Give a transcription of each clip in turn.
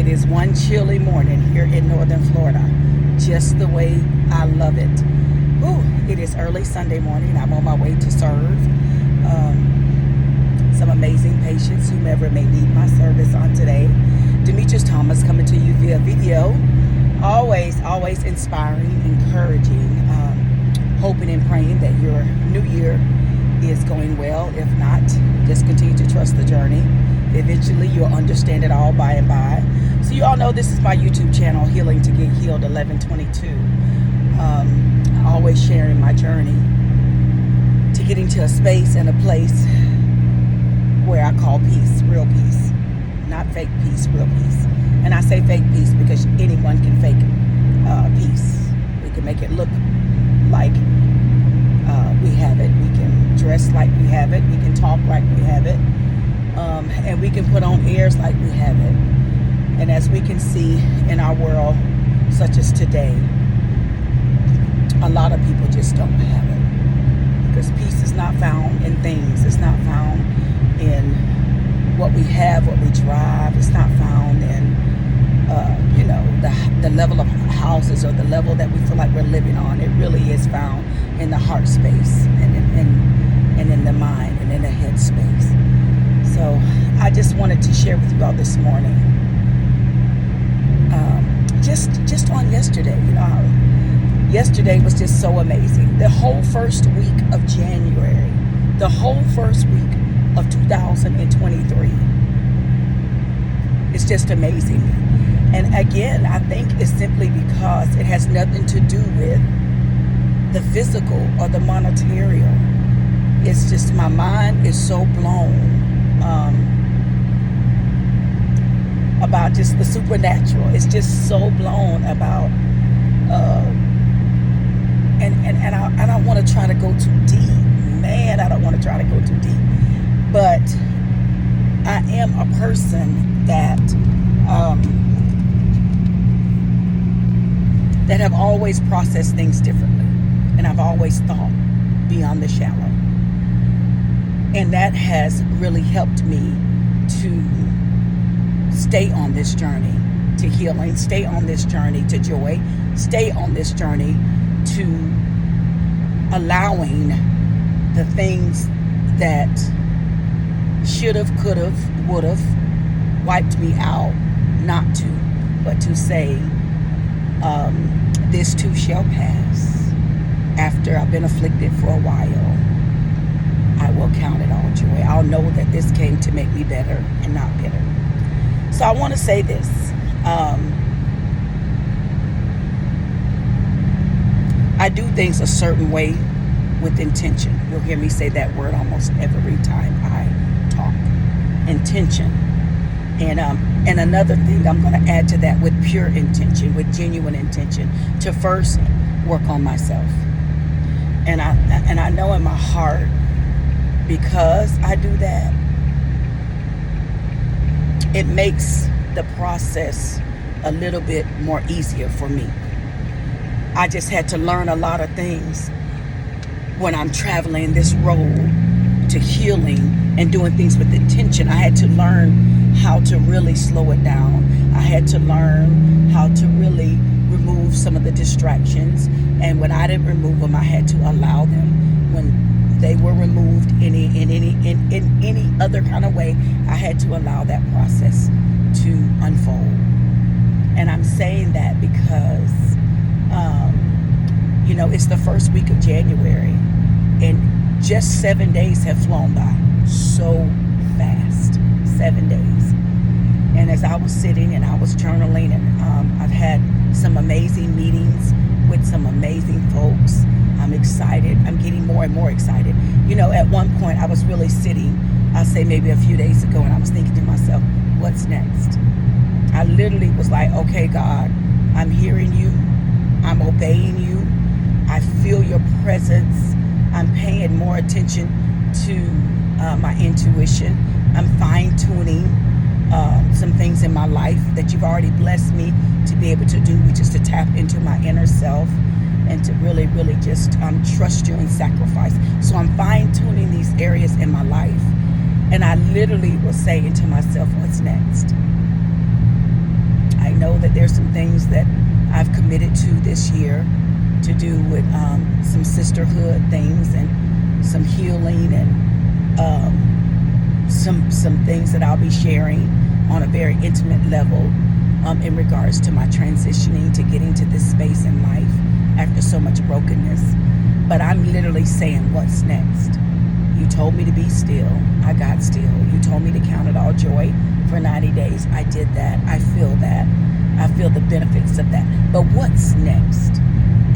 It is one chilly morning here in northern Florida, just the way I love it. Ooh, it is early Sunday morning. I'm on my way to serve some amazing patients, whomever may need my service on today. Demetrius Thomas coming to you via video. Always inspiring, encouraging, hoping and praying that your new year is going well. If not, just continue to trust the journey. Eventually, you'll understand it all by and by. So you all know this is my YouTube channel, Healing to Get Healed 1122. Always sharing my journey to getting to a space and a place where I call peace, real peace. Not fake peace, real peace. And I say fake peace because anyone can fake peace. We can make it look like we have it. We can dress like we have it. We can talk like we have it. And we can put on airs like we have it. And as we can see in our world, such as today, a lot of people just don't have it. Because peace is not found in things. It's not found in what we have, what we drive. It's not found in, the level of houses or the level that we feel like we're living on. It really is found in the heart space and in the mind and in the head space. So I just wanted to share with you all this morning. Just on yesterday, yesterday was just so amazing. The whole first week of January, the whole first week of 2023. It's just amazing. And again, I think it's simply because it has nothing to do with the physical or the monetary. It's just my mind is so blown about just the supernatural. It's just so blown about and I don't want to try to go too deep. Man, I don't want to try to go too deep. But I am a person that have always processed things differently. And I've always thought beyond the shallow. And that has really helped me to stay on this journey to healing, stay on this journey to joy, stay on this journey to allowing the things that should have, could have, would have wiped me out, not to, but to say, this too shall pass. After I've been afflicted for a while, I will count it all joy. I'll know that this came to make me better and not bitter. So I want to say this. I do things a certain way with intention. You'll hear me say that word almost every time I talk. Intention. And another thing I'm going to add to that, with pure intention, with genuine intention, to first work on myself. And I know in my heart, because I do that, it makes the process a little bit more easier for me. I just had to learn a lot of things when I'm traveling this road to healing and doing things with intention. I had to learn how to really slow it down. I had to learn how to really remove some of the distractions. And when I didn't remove them, I had to allow them. When they were removed in any other kind of way, I had to allow that process to unfold. And I'm saying that because, it's the first week of January, and just 7 days have flown by so fast. 7 days. And as I was sitting and I was journaling, and I've had some amazing meetings with some amazing folks. I'm excited. I'm getting more and more excited. At one point I was really sitting, I'll say maybe a few days ago, and I was thinking to myself, what's next? I literally was like, okay, God, I'm hearing you. I'm obeying you. I feel your presence. I'm paying more attention to my intuition. I'm fine-tuning some things in my life that you've already blessed me to be able to do, which is to tap into my inner self and to really, really just trust you and sacrifice. So I'm fine-tuning these areas in my life. And I literally was saying to myself, what's next? that I've committed to this year to do with some sisterhood things and some healing and some things that I'll be sharing on a very intimate level in regards to my transitioning to getting to this space in life after so much brokenness. But I'm literally saying, what's next? You told me to be still. I got still. You told me to count it all joy for 90 days. I did that. I feel that. I feel the benefits of that. But what's next?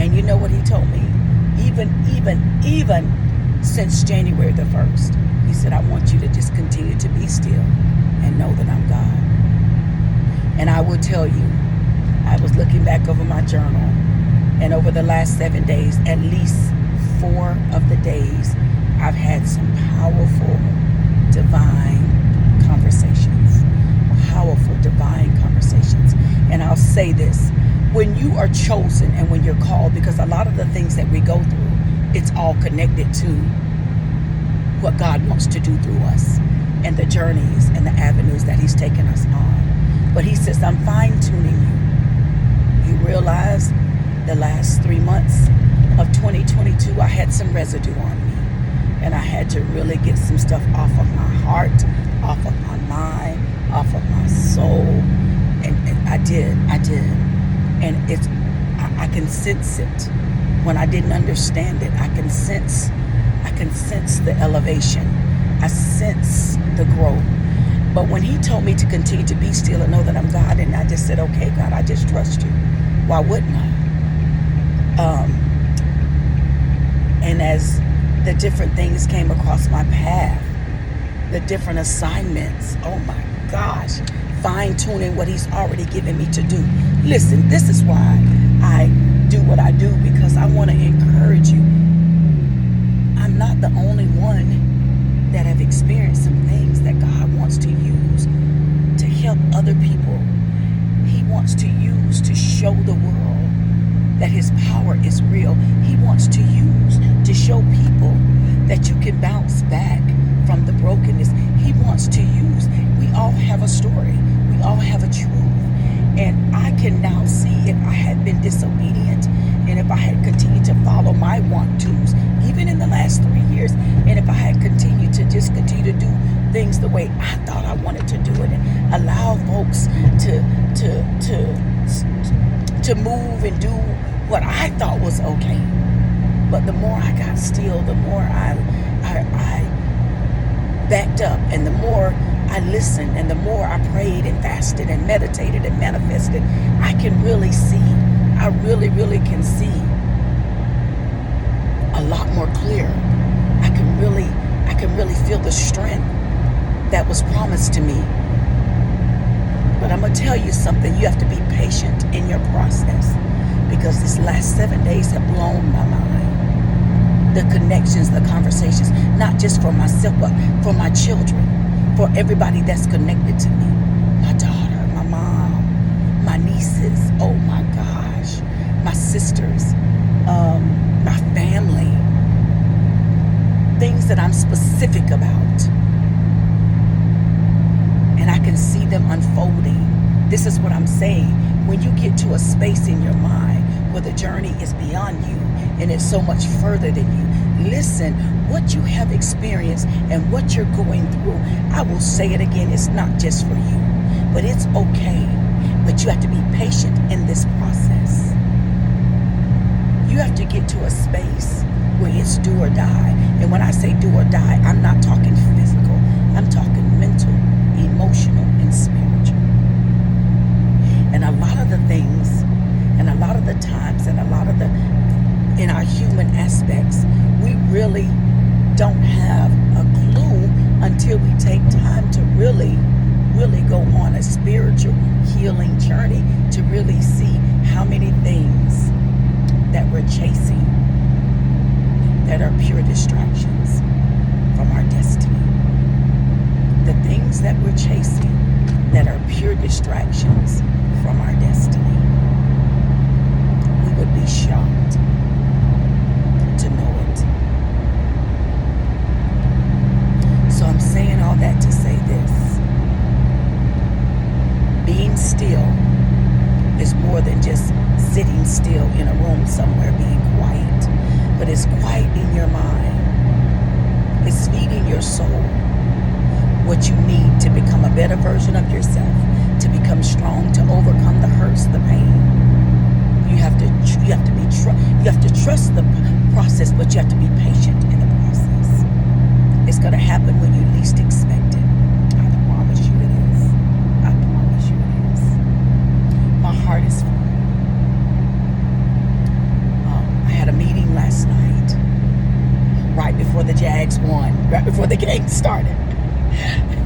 And you know what he told me? Even since January the 1st, he said, I want you to just continue to be still and know that I'm God. And I will tell you, I was looking back over my journal, and over the last 7 days, at least 4 of the days, I've had some powerful, divine conversations. Powerful, divine conversations. And I'll say this, when you are chosen and when you're called, because a lot of the things that we go through, it's all connected to what God wants to do through us and the journeys and the avenues that he's taken us on. But he says, I'm fine-tuning you. You realize the last 3 months of 2022, I had some residue on me. And I had to really get some stuff off of my heart, off of my mind, off of my soul. And I did. And I can sense it. When I didn't understand it, I can sense the elevation. I sense the growth. But when he told me to continue to be still and know that I'm God, and I just said, okay, God, I just trust you. Why wouldn't I? And as the different things came across my path, the different assignments, oh my gosh, fine-tuning what he's already given me to do. Listen, this is why I do what I do, because I want to encourage you. I'm not the only one that have experienced some things that God wants to use to help other people. He wants to use to show the world that his power is real. He wants to use to show people that you can bounce back from the brokenness. He wants to use. We all have a story. We all have a truth. And I can now see if I had been disobedient and if I had continued to follow my want-tos, even in the last 3 years, and if I had continued to just continue to do things the way I thought I wanted to do it and allow folks to move and do what I thought was okay. But the more I got still, the more I backed up, and the more I listened, and the more I prayed and fasted and meditated and manifested, I can really see, I really can see a lot more clear. I can really feel the strength that was promised to me. But I'm going to tell you something, you have to be patient in your process, because this last 7 days have blown my mind. The connections, the conversations, not just for myself, but for my children, for everybody that's connected to me. My daughter, my mom, my nieces, oh my gosh, my sisters, my family. Things that I'm specific about. And I can see them unfolding. This is what I'm saying. When you get to a space in your mind where the journey is beyond you and it's so much further than you, listen, what you have experienced and what you're going through, I will say it again, it's not just for you, but it's okay. But you have to be patient in this process. You have to get to a space where it's do or die. And when I say do or die, I'm not talking physical. I'm talking mental, emotional, and spiritual. And a lot of the things, and a lot of the times, and a lot of the, in our human aspects, we really don't have a clue until we take time to really go on a spiritual healing journey to really see how many things that we're chasing that are pure distractions from our destiny. The things that we're chasing that are pure distractions from our destiny. We would be shocked to know it. So I'm saying all that to say this. Being still It's more than just sitting still in a room somewhere being quiet, but it's quieting your mind. It's feeding your soul what you need to become a better version of yourself, to become strong, to overcome the hurts, the pain. You have to trust the process, but you have to be patient in the process. It's going to happen when you least expect it. I promise you it is. I promise you it is. My heart is full. I had a meeting last night, right before the Jags won, right before the game started.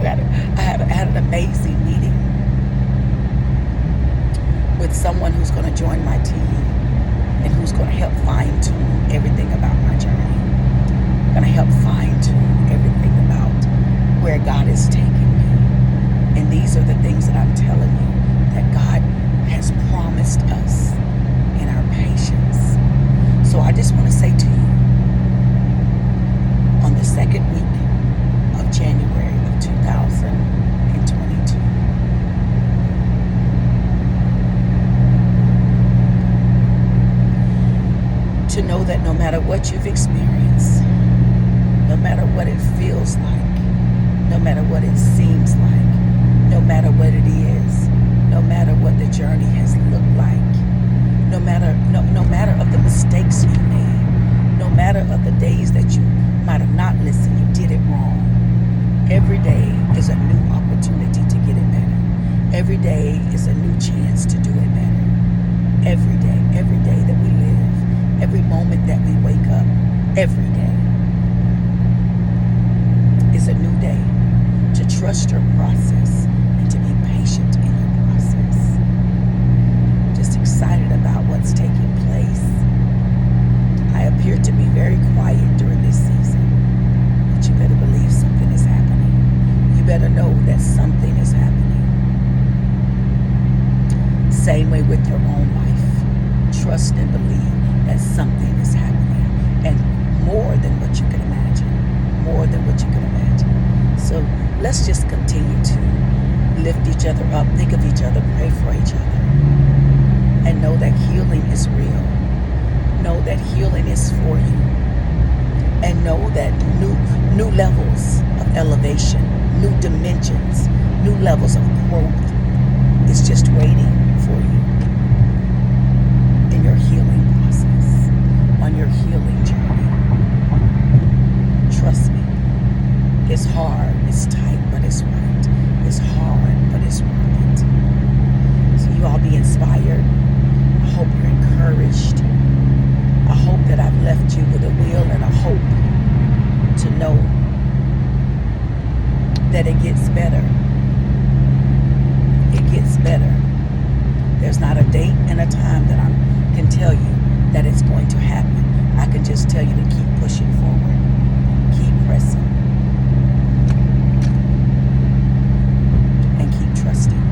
I had an amazing meeting with someone who's going to join my team and who's going to help fine-tune everything about my journey. Going to help fine-tune everything about where God is taking me. And these are the things that I'm telling you that God has promised us in our patience. So I just want to say to you, on the second week of January of 2022, to know that no matter what you've experienced, no matter what it feels like, no matter what it seems like, no matter what it is, no matter what the journey has looked like, no matter of the mistakes you made, no matter of the days that you might have not listened, you did it wrong. Every day is a new opportunity to get it better. Every day is a new chance to do it better. Every day that we live, every moment that we wake up, every day is a new day to trust your process and to be patient in your process. Just excited about what's taking place. I appear to be very quiet during this season, but you better believe something is happening. You better know that something is happening. Same way with your own life. Trust and believe that something is happening, and more than what you can imagine. More than what you can imagine. So let's just continue to lift each other up, think of each other, pray for each other, and know that healing is real. Know that healing is for you, and know that new levels of elevation, new dimensions, new levels of growth is just waiting for you in your healing process, on your healing journey. Trust me, it's hard, it's tight, but it's right. It's hard, but it's worth it. So you all be inspired. I hope you're encouraged. I hope that I've left you with a will and a hope to know that it gets better. It gets better. There's not a date and a time that I can tell you that it's going to happen. I can just tell you to keep pushing forward. Keep pressing. And keep trusting.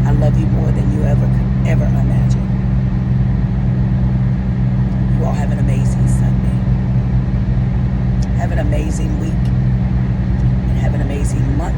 I love you more than you could ever imagine. You all have an amazing Sunday. Have an amazing week. And have an amazing month.